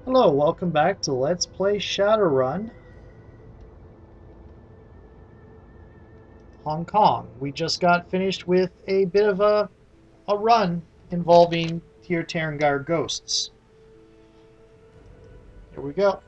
Hello, welcome back to Let's Play Shadowrun Hong Kong. We just got finished with a bit of a run involving Tier Tarangar ghosts. Here we go.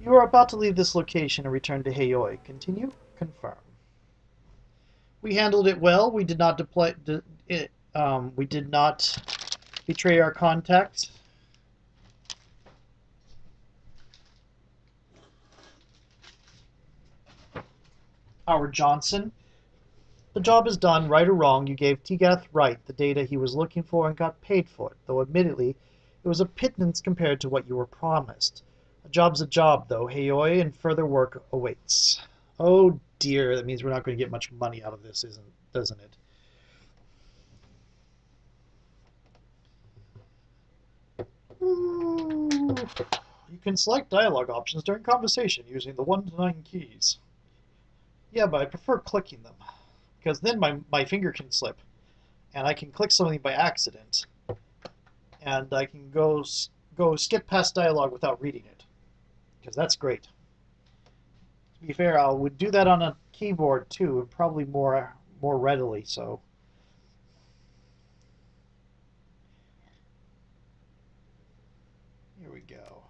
You are about to leave this location and return to Hayoi. Continue? Confirm. We handled it well. We did not we did not betray our contact. Howard Johnson. The job is done, right or wrong. You gave Tegath Wright the data he was looking for and got paid for it, though admittedly it was a pittance compared to what you were promised. A job's a job, though. Hayoi, and further work awaits. Oh dear, that means we're not going to get much money out of this, doesn't it? Ooh. You can select dialogue options during conversation using the 1 to 9 keys. Yeah, but I prefer clicking them, because then my finger can slip, and I can click something by accident, and I can go skip past dialogue without reading it, because that's great. To be fair, I would do that on a keyboard too, and probably more readily. So here we go.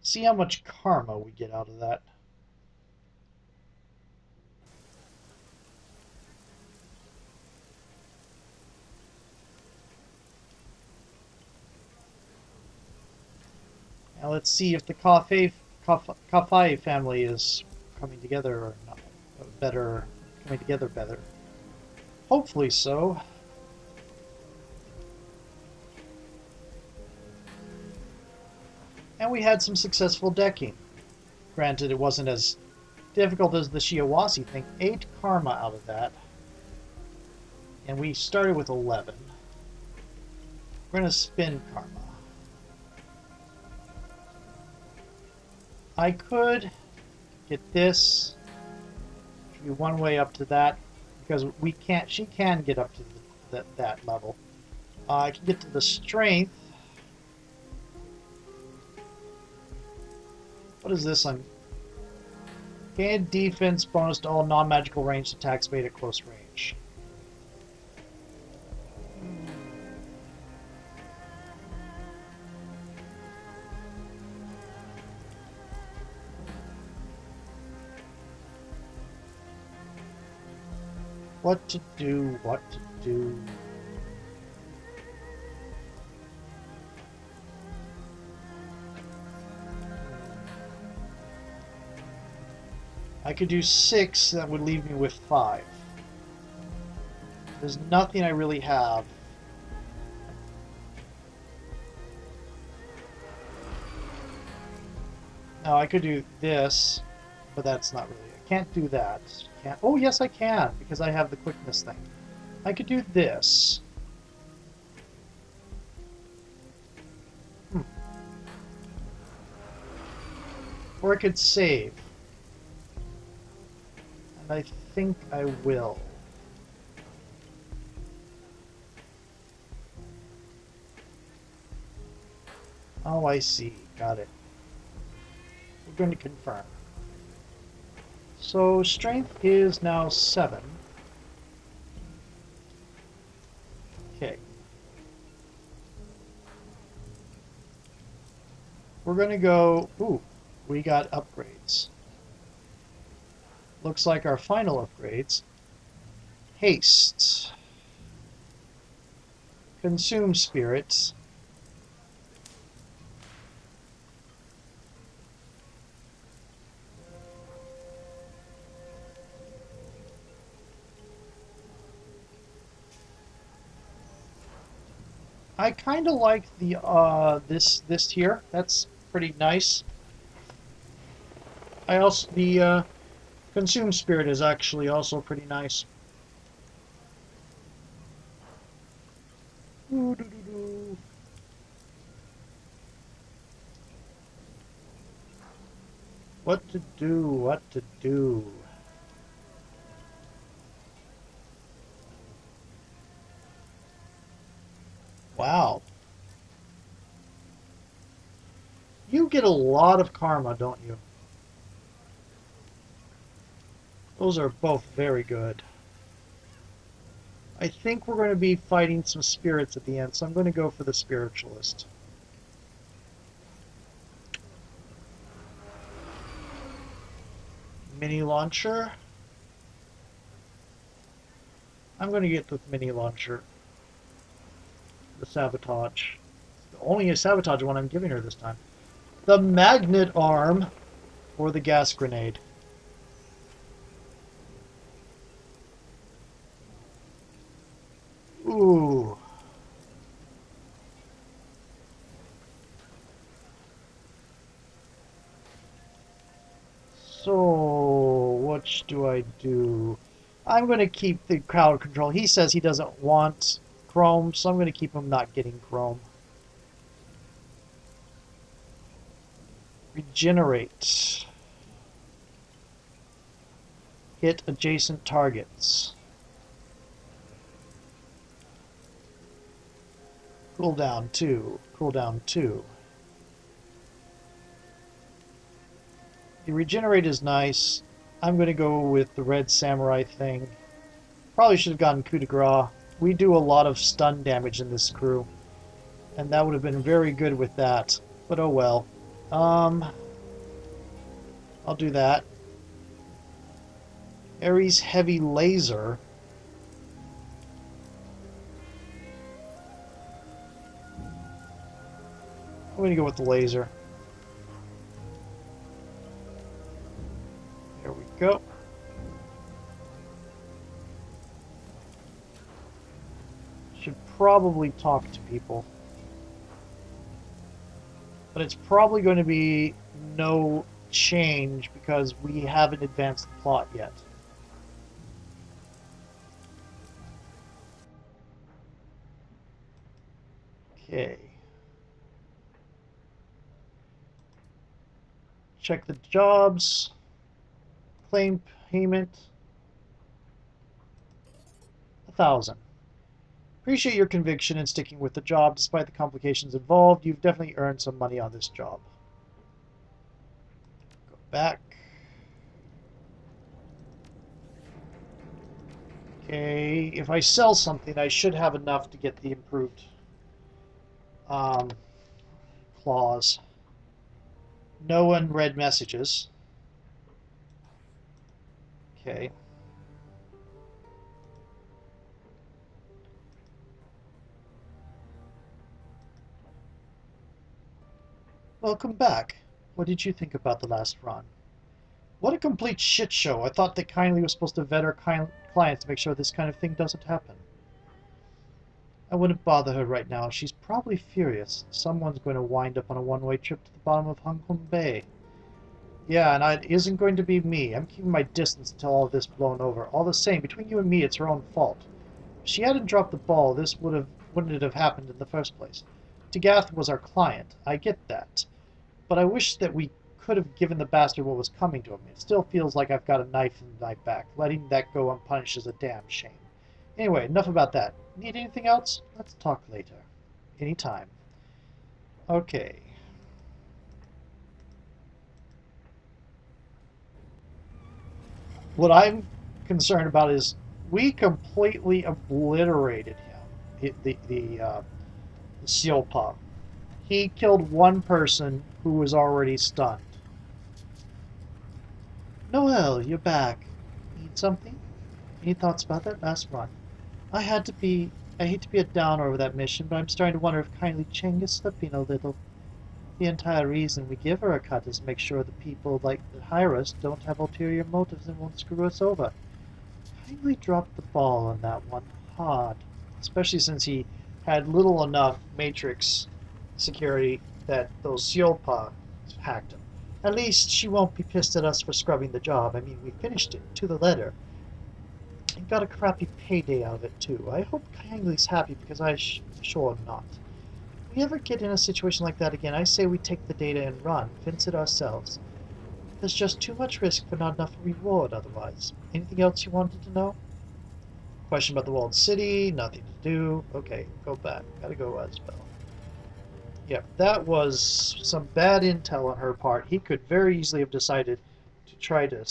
See how much karma we get out of that. Now let's see if the Kafai family is coming together or not. Coming together better. Hopefully so. And we had some successful decking. Granted, it wasn't as difficult as the Shiawase thing. 8 karma out of that. And we started with 11. We're going to spin karma. I could get this. Should be one way up to that, because we can't. She can get up to that level. I can get to the strength. What is this on? Gain defense bonus to all non-magical ranged attacks made at close range. What to do, what to do. I could do 6, that would leave me with 5. There's nothing I really have. Now I could do this, but that's not really. I can't do that. Can't. Oh yes, I can, because I have the quickness thing. I could do this. Or I could save. And I think I will. Oh, I see. Got it. We're going to confirm. So strength is now 7. Okay. We're going to go... Ooh, we got upgrades. Looks like our final upgrades. Haste. Consume spirits. I kind of like the this here. That's pretty nice. I also the consume spirit is actually also pretty nice. What to do? What to do? Wow. You get a lot of karma, don't you? Those are both very good. I think we're going to be fighting some spirits at the end, so I'm going to go for the spiritualist. Mini launcher. I'm going to get the mini launcher. The sabotage. Only a sabotage one I'm giving her this time. The magnet arm or the gas grenade. Ooh. So, what do I do? I'm going to keep the crowd control. He says he doesn't want chrome, so I'm going to keep him not getting chrome. Regenerate. Hit adjacent targets. Cooldown 2. Cooldown 2. The regenerate is nice. I'm going to go with the red samurai thing. Probably should have gotten coup de grace. We do a lot of stun damage in this crew, and that would have been very good with that. But oh well. I'll do that. Ares heavy laser. I'm going to go with the laser. There we go. Should probably talk to people. But it's probably going to be no change because we haven't advanced the plot yet. Okay. Check the jobs. Claim payment. 1,000. Appreciate your conviction in sticking with the job despite the complications involved. You've definitely earned some money on this job. Go back. Okay, if I sell something, I should have enough to get the improved clause. No unread messages. Okay. Welcome back. What did you think about the last run? What a complete shit show. I thought that Kindly was supposed to vet our clients to make sure this kind of thing doesn't happen. I wouldn't bother her right now. She's probably furious. Someone's going to wind up on a one-way trip to the bottom of Hong Kong Bay. Yeah, and it isn't going to be me. I'm keeping my distance until all of this blown over. All the same, between you and me, it's her own fault. If she hadn't dropped the ball, this wouldn't it have happened in the first place. Tagath was our client. I get that. But I wish that we could have given the bastard what was coming to him. It still feels like I've got a knife in my back. Letting that go unpunished is a damn shame. Anyway, enough about that. Need anything else? Let's talk later. Anytime. Okay. What I'm concerned about is we completely obliterated him. The Sealpaw. He killed one person who was already stunned. Noel, you're back. Need something? Any thoughts about that last run? I hate to be a downer over that mission, but I'm starting to wonder if Kindly Cheng is slipping a little. The entire reason we give her a cut is to make sure the people that hire us don't have ulterior motives and won't screw us over. Kindly dropped the ball on that one hard, especially since he had little enough Matrix security that those Sealpaw hacked him. At least she won't be pissed at us for scrubbing the job. I mean, we finished it to the letter. And got a crappy payday out of it, too. I hope Kindly's happy because I sure am not. If we ever get in a situation like that again, I say we take the data and run, fence it ourselves. There's just too much risk for not enough reward otherwise. Anything else you wanted to know? Question about the walled city. Nothing to do. Okay, go back. Gotta go as well. Yeah, that was some bad intel on her part. He could very easily have decided to try to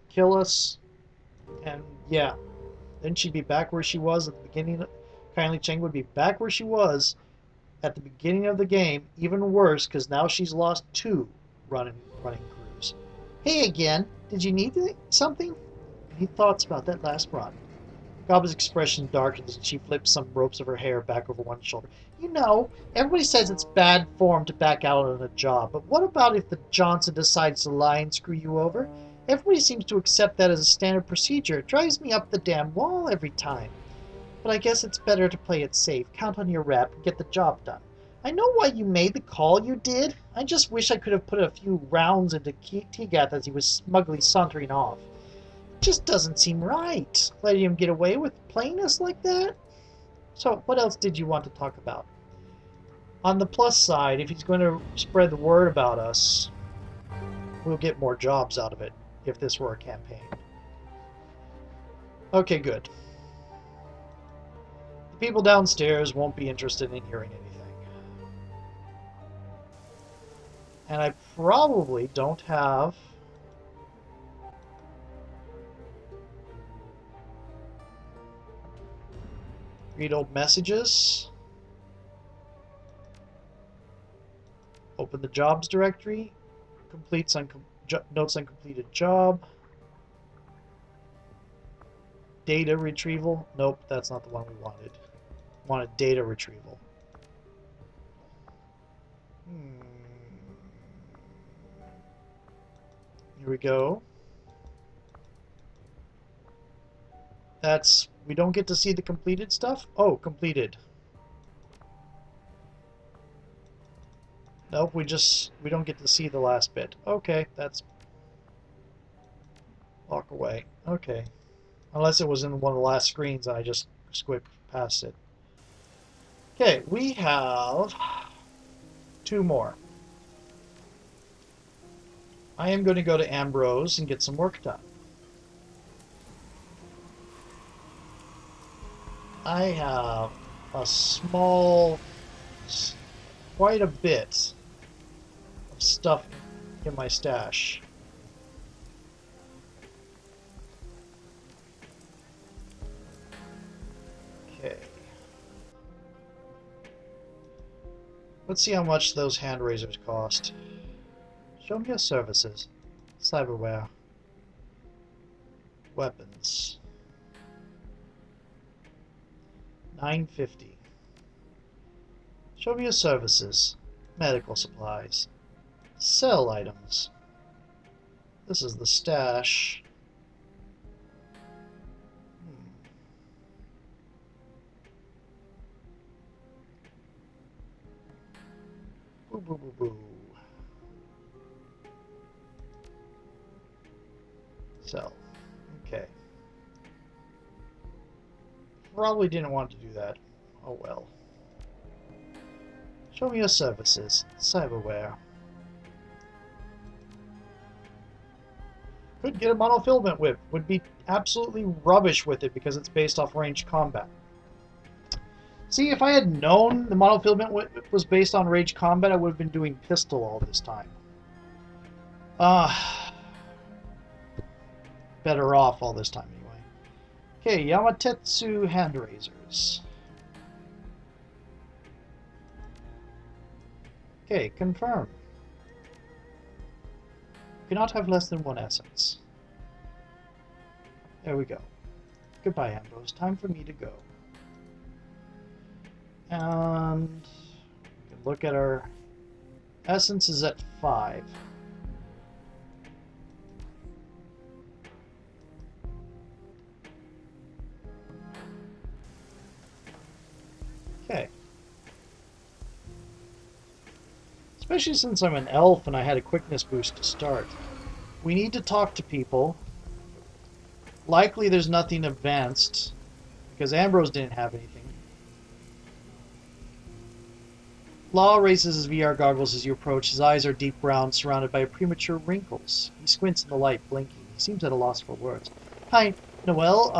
kill us. And yeah, then she'd be back where she was at the beginning. Kindly Cheng would be back where she was at the beginning of the game. Even worse, because now she's lost 2 running crews. Hey again, did you need something? Any thoughts about that last run? Gaba's expression darkens and she flips some ropes of her hair back over one shoulder. You know, everybody says it's bad form to back out on a job, but what about if the Johnson decides to lie and screw you over? Everybody seems to accept that as a standard procedure. It drives me up the damn wall every time. But I guess it's better to play it safe, count on your rep, and get the job done. I know why you made the call you did. I just wish I could have put a few rounds into Tegath as he was smugly sauntering off. Just doesn't seem right, letting him get away with playing us like that. So, what else did you want to talk about? On the plus side, if he's going to spread the word about us, we'll get more jobs out of it, if this were a campaign. Okay, good. The people downstairs won't be interested in hearing anything. And I probably don't have... Read old messages. Open the jobs directory. Notes on completed job. Data retrieval. Nope, that's not the one we wanted. Wanted data retrieval. Here we go. That's... We don't get to see the completed stuff? Oh, completed. Nope, we don't get to see the last bit. Okay, that's... Walk away. Okay. Unless it was in one of the last screens and I just squipped past it. Okay, we have 2 more. I am going to go to Ambrose and get some work done. I have a small, quite a bit of stuff in my stash. Okay. Let's see how much those hand razors cost. Show me your services. Cyberware. Weapons. $9.50. Show me your services. Medical supplies. Sell items. This is the stash. Boo boo boo boo. Sell. Okay. Probably didn't want to do that. Oh well. Show me your services. Cyberware. Could get a monofilament whip. Would be absolutely rubbish with it because it's based off ranged combat. See, if I had known the monofilament whip was based on ranged combat, I would have been doing pistol all this time. Better off all this time anyway. Okay, Yamatetsu hand razors. Okay, confirm. Cannot have less than 1 essence. There we go. Goodbye, Ambrose. Time for me to go. And we can look at our essence is at 5. Okay. Especially since I'm an elf and I had a quickness boost to start. We need to talk to people. Likely there's nothing advanced, because Ambrose didn't have anything. Law raises his VR goggles as you approach. His eyes are deep brown, surrounded by premature wrinkles. He squints in the light, blinking. He seems at a loss for words. Hi, Noelle.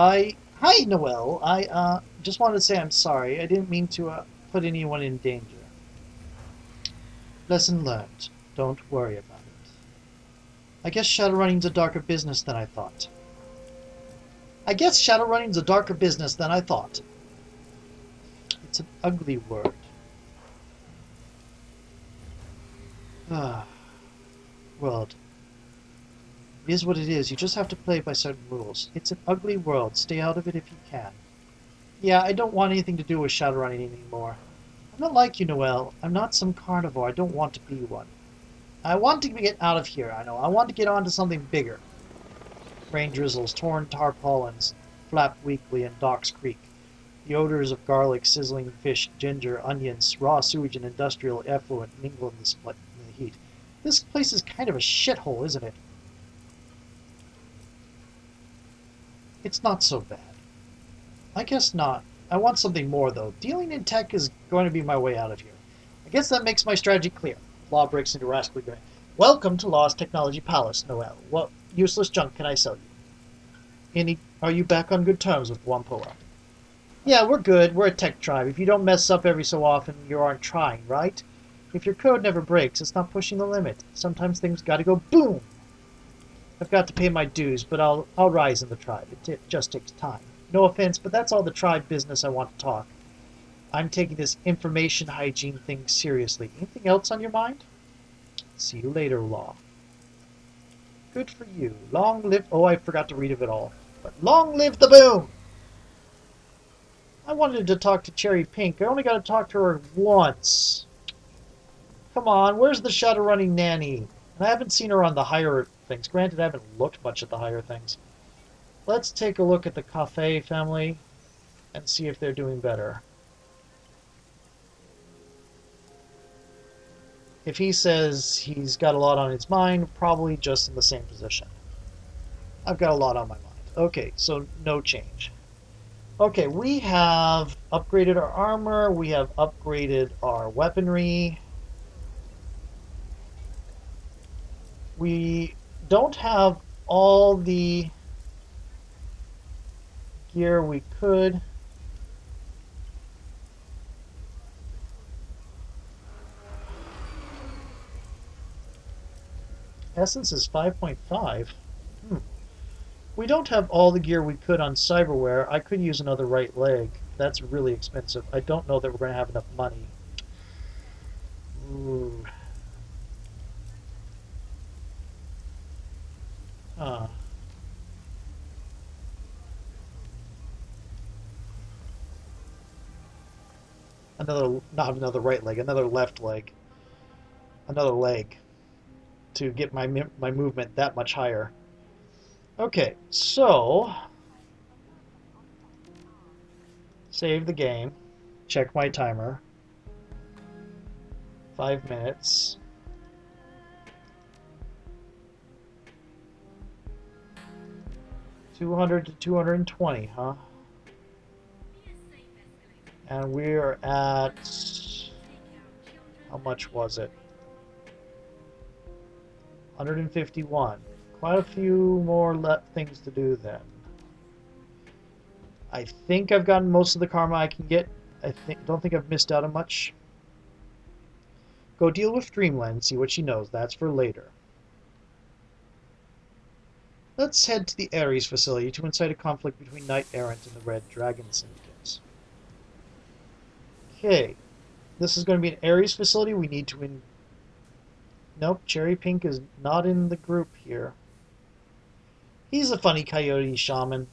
Hi, Noelle. I just wanted to say I'm sorry. I didn't mean to put anyone in danger. Lesson learned. Don't worry about it. I guess Shadowrunning's a darker business than I thought. I guess Shadowrunning's a darker business than I thought. It's an ugly word. Ah, world. It is what it is. You just have to play by certain rules. It's an ugly world. Stay out of it if you can. Yeah, I don't want anything to do with Shadowrunning anymore. I'm not like you, Noelle. I'm not some carnivore. I don't want to be one. I want to get out of here, I know. I want to get on to something bigger. Rain drizzles, torn tarpaulins flap weakly in Docks Creek. The odors of garlic, sizzling fish, ginger, onions, raw sewage, and industrial effluent mingle in the heat. This place is kind of a shithole, isn't it? It's not so bad. I guess not. I want something more, though. Dealing in tech is going to be my way out of here. I guess that makes my strategy clear. Law breaks into rascally grin. Welcome to Law's Technology Palace, Noelle. What useless junk can I sell you? Are you back on good terms with Wampoa? Yeah, we're good. We're a tech tribe. If you don't mess up every so often, you aren't trying, right? If your code never breaks, it's not pushing the limit. Sometimes things gotta go boom! I've got to pay my dues, but I'll rise in the tribe. It just takes time. No offense, but that's all the tribe business I want to talk. I'm taking this information hygiene thing seriously. Anything else on your mind? See you later, Law. Good for you. Long live... Oh, I forgot to read of it all. But long live the boom! I wanted to talk to Cherry Pink. I only got to talk to her once. Come on, where's the Shadowrunning nanny? And I haven't seen her on the higher things. Granted, I haven't looked much at the higher things. Let's take a look at the Cafe family and see if they're doing better. If he says he's got a lot on his mind, probably just in the same position. I've got a lot on my mind. Okay, so no change. Okay, we have upgraded our armor, we have upgraded our weaponry. We don't have all the gear we could. Essence is 5.5. Hmm. We don't have all the gear we could on cyberware. I could use another right leg. That's really expensive. I don't know that we're going to have enough money. Ooh. Huh. Not another right leg, another left leg. Another leg to get my movement that much higher. Okay, so save the game. Check my timer. 5 minutes. 200 to 220, huh? And we're at... How much was it? 151. Quite a few more things to do then. I think I've gotten most of the karma I can get. Don't think I've missed out on much. Go deal with Dreamland, see what she knows. That's for later. Let's head to the Ares facility to incite a conflict between Knight Errant and the Red Dragon Syndicate. Okay. This is going to be an Ares facility. We need to Nope, Cherry Pink is not in the group here. He's a funny coyote shaman.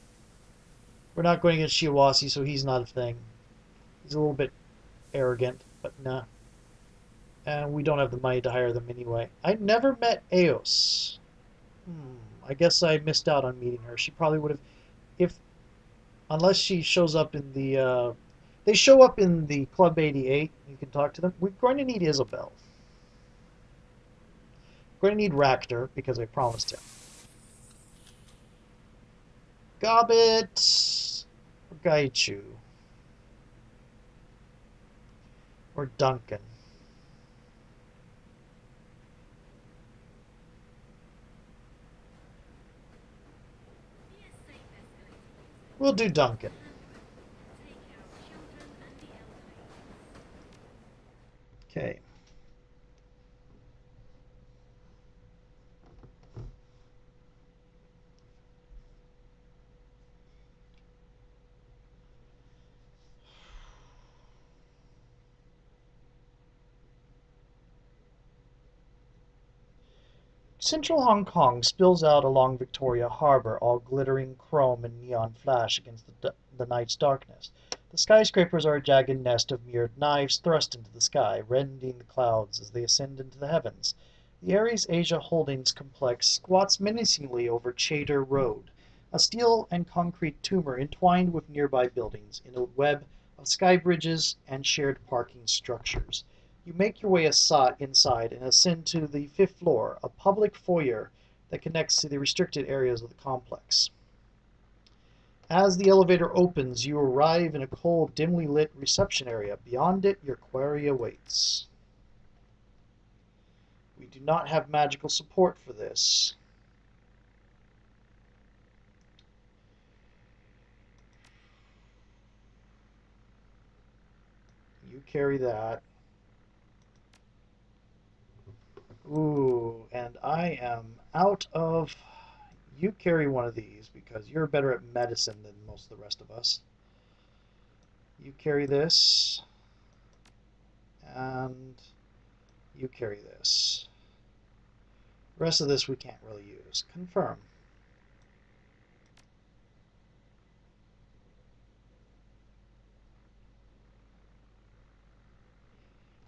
We're not going against Shiawase, so he's not a thing. He's a little bit arrogant, but nah. And we don't have the money to hire them anyway. I never met Eos. I guess I missed out on meeting her. She probably would have, if unless she shows up in the. They show up in the Club 88. You can talk to them. We're going to need Isabel. We're going to need Racter because I promised him. Gobbet, or Gaichu, or Duncan. We'll do Duncan. Okay. Central Hong Kong spills out along Victoria Harbour, all glittering chrome and neon flash against the night's darkness. The skyscrapers are a jagged nest of mirrored knives thrust into the sky, rending the clouds as they ascend into the heavens. The Ares Asia Holdings complex squats menacingly over Chater Road, a steel and concrete tumor entwined with nearby buildings in a web of sky bridges and shared parking structures. You make your way inside and ascend to the fifth floor, a public foyer that connects to the restricted areas of the complex. As the elevator opens, you arrive in a cold, dimly lit reception area. Beyond it, your quarry awaits. We do not have magical support for this. You carry that. Ooh, and I am out of... You carry one of these because you're better at medicine than most of the rest of us. You carry this. And you carry this. The rest of this we can't really use. Confirm.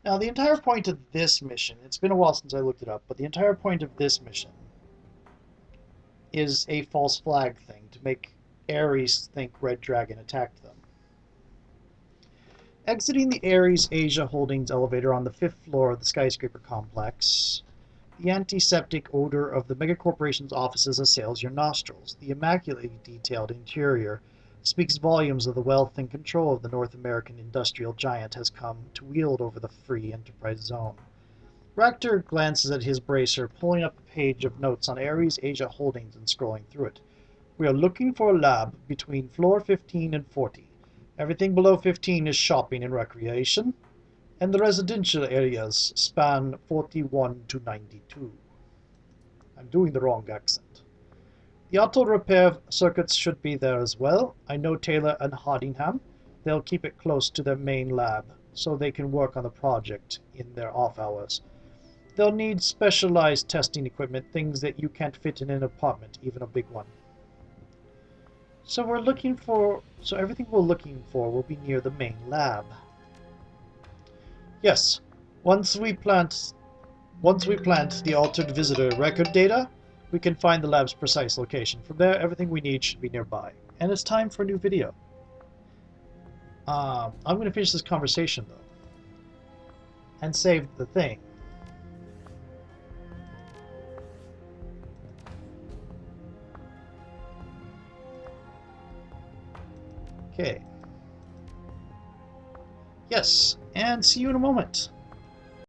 Now, the entire point of this mission, it's been a while since I looked it up, but the entire point of this mission is a false flag thing to make Ares think Red Dragon attacked them. Exiting the Ares Asia Holdings elevator on the fifth floor of the skyscraper complex, the antiseptic odor of the megacorporation's offices assails your nostrils. The immaculately detailed interior speaks volumes of the wealth and control of the North American industrial giant has come to wield over the free enterprise zone. Racter glances at his bracer, pulling up a page of notes on Ares Asia Holdings and scrolling through it. We are looking for a lab between floor 15 and 40. Everything below 15 is shopping and recreation, and the residential areas span 41 to 92. I'm doing the wrong accent. The auto repair circuits should be there as well. I know Taylor and Hardingham. They'll keep it close to their main lab so they can work on the project in their off hours. They'll need specialized testing equipment, things that you can't fit in an apartment, even a big one. So everything we're looking for will be near the main lab. Yes, once we plant the altered visitor record data, we can find the lab's precise location. From there, everything we need should be nearby. And it's time for a new video. I'm going to finish this conversation, though, and save the thing. Okay. Yes, and see you in a moment.